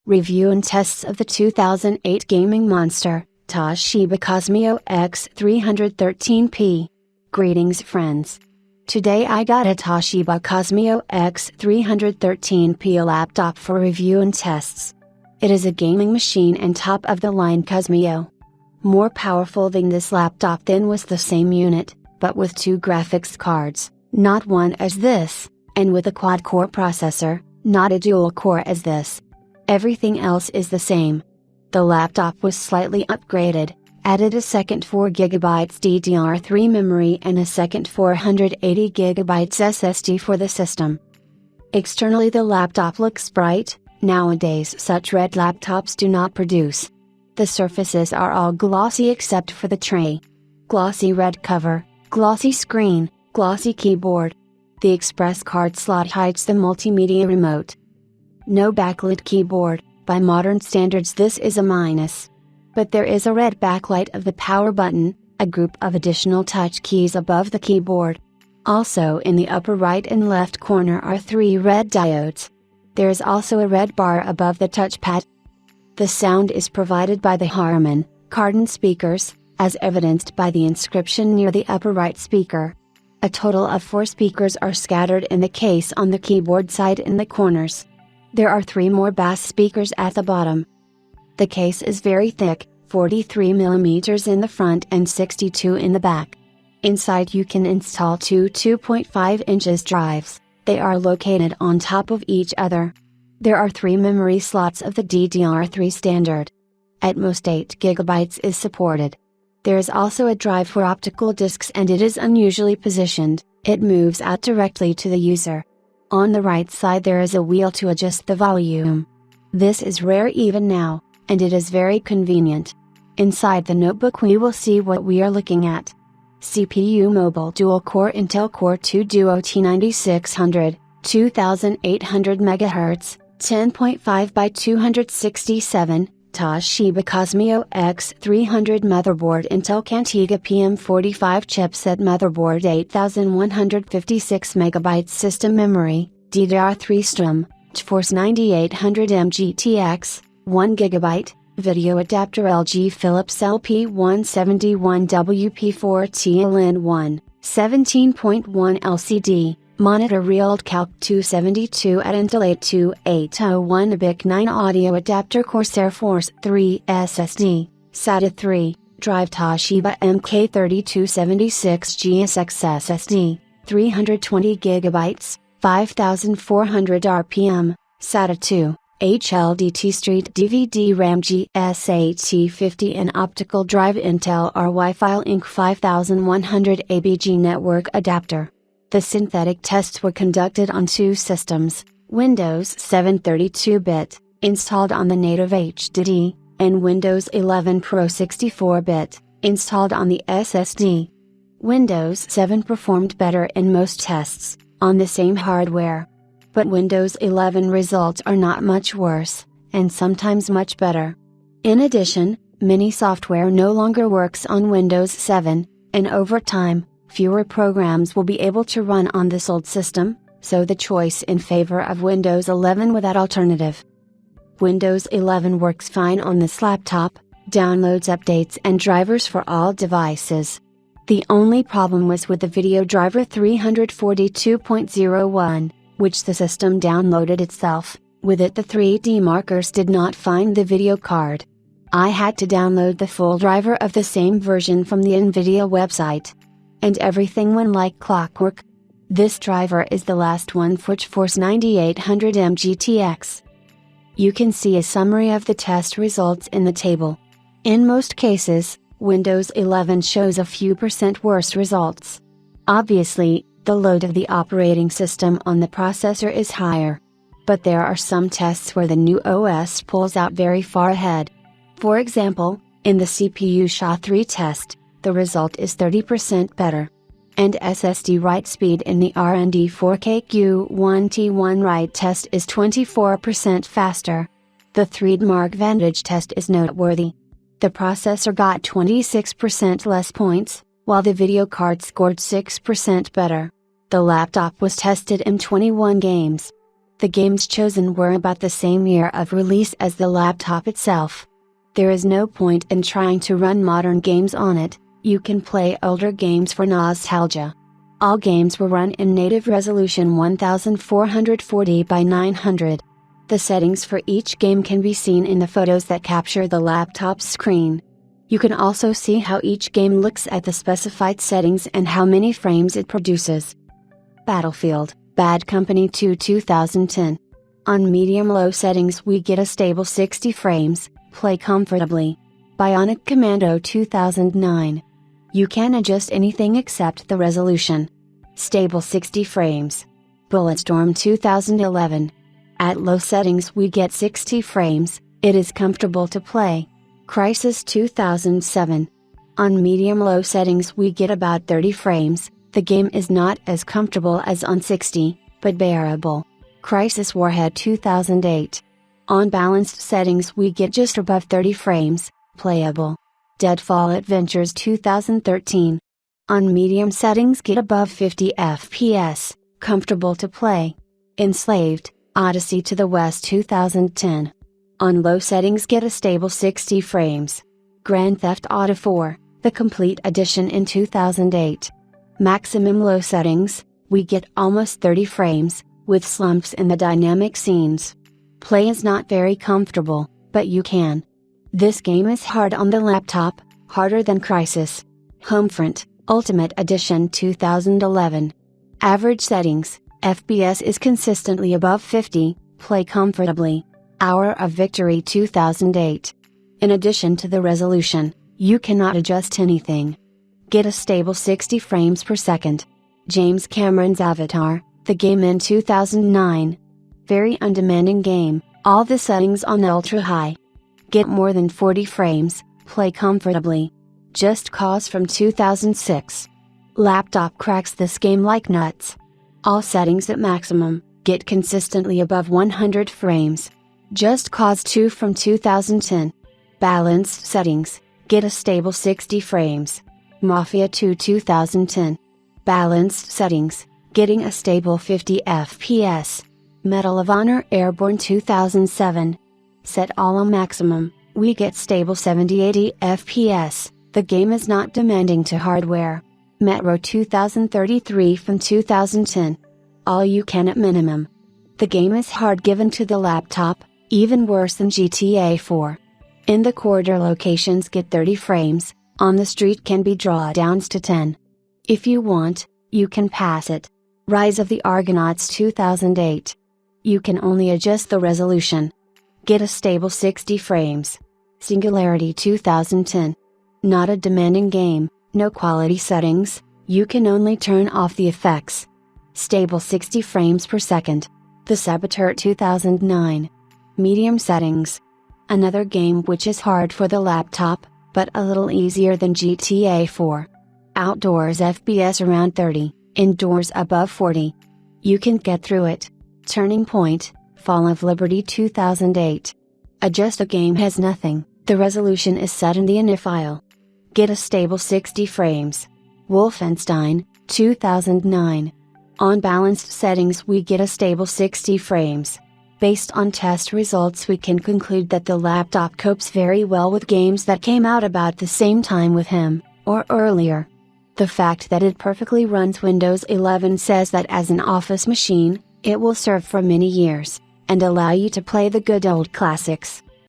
Review and tests of the 2008 gaming monster, Toshiba Qosmio X300-13P. Greetings friends. Today I got a Toshiba Qosmio X300-13P laptop for review and tests. It is a gaming machine and top of the line Qosmio. More powerful than this laptop then was the same unit, but with two graphics cards, not one as this, and with a quad-core processor, not a dual-core as this. Everything else is the same. The laptop was slightly upgraded, added a second 4GB DDR3 memory and a second 480GB SSD for the system. Externally the laptop looks bright. Nowadays such red laptops do not produce. The surfaces are all glossy except for the tray. Glossy red cover, glossy screen, glossy keyboard. The express card slot hides the multimedia remote. No backlit keyboard. By modern standards this is a minus. But there is a red backlight of the power button, a group of additional touch keys above the keyboard. Also in the upper right and left corner are three red diodes. There is also a red bar above the touchpad. The sound is provided by the Harman Kardon speakers, as evidenced by the inscription near the upper right speaker. A total of 4 speakers are scattered in the case on the keyboard side in the corners. There are 3 more bass speakers at the bottom. The case is very thick, 43mm in the front and 62 in the back. Inside you can install two 2.5" drives, they are located on top of each other. There are 3 memory slots of the DDR3 standard. At most 8GB is supported. There is also a drive for optical discs and it is unusually positioned, it moves out directly to the user. On the right side there is a wheel to adjust the volume. This is rare even now, and it is very convenient. Inside the notebook we will see what we are looking at. CPU Mobile Dual-Core Intel Core 2 Duo T9600, 2800 MHz, 10.5 by 267, Toshiba Qosmio X300 motherboard Intel Cantiga PM45 chipset motherboard 8156 MB system memory, DDR3 STROM, GeForce 9800M GTX, 1GB, video adapter LG Philips LP171WP4TLN1, 17.1 LCD. Monitor Realtek 272 at Intel 82801 BIC 9 audio adapter Corsair Force 3 SSD, SATA 3, drive Toshiba MK3276 GSX SSD, 320GB, 5400 RPM, SATA 2, HLDT Street DVD RAM GSAT50 and optical drive Intel R Wi-Fi Inc 5100 ABG network adapter. The synthetic tests were conducted on 2 systems, Windows 7 32-bit, installed on the native HDD, and Windows 11 Pro 64-bit, installed on the SSD. Windows 7 performed better in most tests, on the same hardware. But Windows 11 results are not much worse, and sometimes much better. In addition, many software no longer works on Windows 7, and over time, fewer programs will be able to run on this old system, so the choice in favor of Windows 11 without alternative. Windows 11 works fine on this laptop, downloads updates and drivers for all devices. The only problem was with the video driver 342.01, which the system downloaded itself. With it the 3D markers did not find the video card. I had to download the full driver of the same version from the NVIDIA website. And everything went like clockwork. This driver is the last one for GeForce 9800M GTX. You can see a summary of the test results in the table. In most cases, Windows 11 shows a few % worse results. Obviously, the load of the operating system on the processor is higher. But there are some tests where the new OS pulls out very far ahead. For example, in the CPU SHA-3 test, the result is 30% better. And SSD write speed in the R&D 4KQ1T1 write test is 24% faster. The 3DMark Vantage test is noteworthy. The processor got 26% less points, while the video card scored 6% better. The laptop was tested in 21 games. The games chosen were about the same year of release as the laptop itself. There is no point in trying to run modern games on it, you can play older games for nostalgia. All games were run in native resolution 1440 by 900. The settings for each game can be seen in the photos that capture the laptop's screen. You can also see how each game looks at the specified settings and how many frames it produces. Battlefield, Bad Company 2 2010. On medium-low settings we get a stable 60 frames, play comfortably. Bionic Commando 2009. You can adjust anything except the resolution. Stable 60 frames. Bulletstorm 2011. At low settings we get 60 frames, it is comfortable to play. Crysis 2007. On medium-low settings we get about 30 frames, the game is not as comfortable as on 60, but bearable. Crysis Warhead 2008. On balanced settings we get just above 30 frames, playable. Deadfall Adventures 2013. On medium settings get above 50 FPS, comfortable to play. Enslaved, Odyssey to the West 2010. On low settings get a stable 60 frames. Grand Theft Auto 4, the complete edition in 2008. Maximum low settings, we get almost 30 frames, with slumps in the dynamic scenes. Play is not very comfortable, but you can. This game is hard on the laptop, harder than Crysis. Homefront, Ultimate Edition 2011. Average settings, FPS is consistently above 50, play comfortably. Hour of Victory 2008. In addition to the resolution, you cannot adjust anything. Get a stable 60 frames per second. James Cameron's Avatar, the game in 2009. Very undemanding game, all the settings on ultra high. Get more than 40 frames, play comfortably. Just Cause from 2006. Laptop cracks this game like nuts. All settings at maximum, get consistently above 100 frames. Just Cause 2 from 2010. Balanced settings, get a stable 60 frames. Mafia 2 2010. Balanced settings, getting a stable 50 FPS. Medal of Honor Airborne 2007. Set all on maximum, we get stable 70-80 FPS, the game is not demanding to hardware. Metro 2033 from 2010. All you can at minimum. The game is hard given to the laptop, even worse than GTA 4. In the corridor locations get 30 frames, on the street can be drawdowns to 10. If you want, you can pass it. Rise of the Argonauts 2008. You can only adjust the resolution. Get a stable 60 frames. Singularity 2010. Not a demanding game, no quality settings, you can only turn off the effects. Stable 60 frames per second. The Saboteur 2009. Medium settings. Another game which is hard for the laptop, but a little easier than GTA 4. Outdoors FPS around 30, indoors above 40. You can get through it. Turning Point, Fall of Liberty 2008. Adjust a game has nothing, the resolution is set in the INI file. Get a stable 60 frames. Wolfenstein, 2009. On balanced settings we get a stable 60 frames. Based on test results we can conclude that the laptop copes very well with games that came out about the same time with him, or earlier. The fact that it perfectly runs Windows 11 says that as an office machine, it will serve for many years, and allow you to play the good old classics.